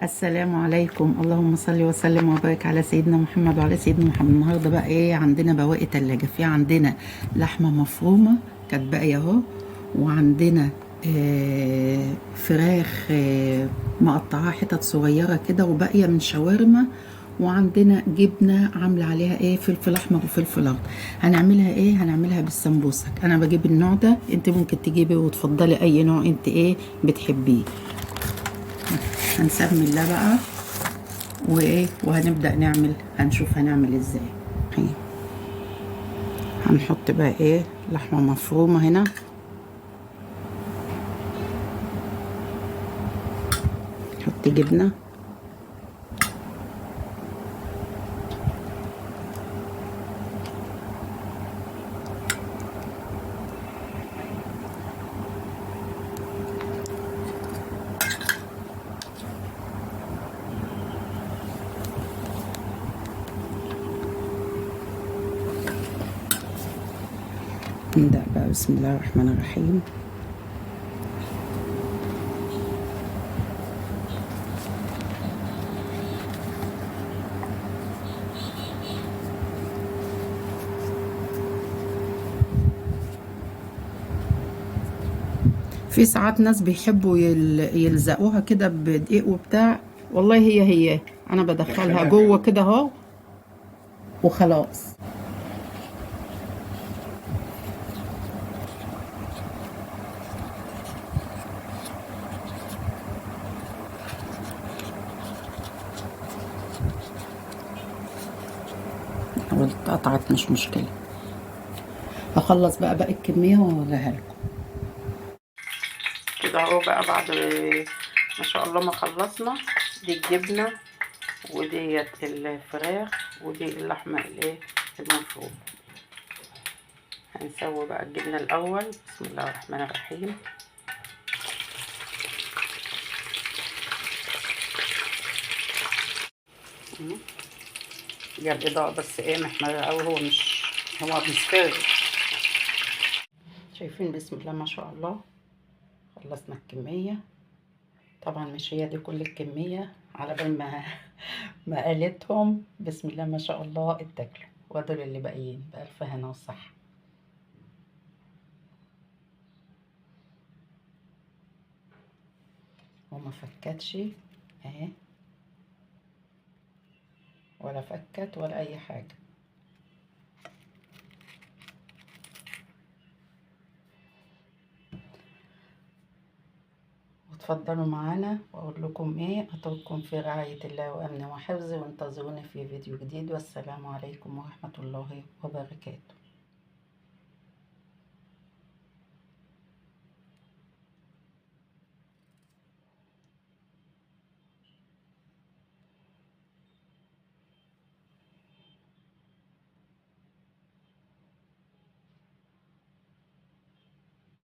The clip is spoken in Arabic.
السلام عليكم. اللهم صل وسلم وبارك على سيدنا محمد وعلى سيدنا محمد. النهارده بقى ايه عندنا؟ بواقي تلاجة. في عندنا لحمه مفرومه كانت باقيه اهو، وعندنا فراخ مقطعاها حتت صغيره كده وباقيه من شاورما، وعندنا جبنه عامله عليها ايه فلفل احمر وفلفل اخضر. هنعملها ايه؟ هنعملها بالسمبوسك. انا بجيب النوع ده، انت ممكن تجيبي وتفضلي اي نوع انت ايه بتحبيه. هنسمي الله بقى وايه، وهنبدأ نعمل، هنشوف هنعمل ازاي. اهي هنحط بقى ايه لحمة مفرومة هنا، نحط جبنة، نبدأ بقى بسم الله الرحمن الرحيم. في ساعات ناس بيحبوا يلزقوها كده بدقيق وبتاع، والله هي انا بدخلها جوه كده اهو وخلاص. لو اتقطعت مش مشكلة، هخلص بقى باقي الكمية واوريها لكم كده اهو. بقى بعد ما شاء الله ما خلصنا، دي الجبنة وديت الفراخ ودي اللحمة الايه المفرومة. هنسوي بقى الجبنة الاول. بسم الله الرحمن الرحيم. هي الاضاءة بس ايه محمرة اوي، هو مش فارغ. شايفين؟ بسم الله ما شاء الله. خلصنا الكمية. طبعا مش هي دي كل الكمية، على بال ما قالتهم بسم الله ما شاء الله اتاكلوا، ودول اللي باقيين بألف هنا وصحة. وما فكتش اهي، ولا فكت ولا اي حاجة. وتفضلوا معانا، واقول لكم ايه، اترككم في رعاية الله وامنه وحفظه، وانتظرونا في فيديو جديد. والسلام عليكم ورحمة الله وبركاته.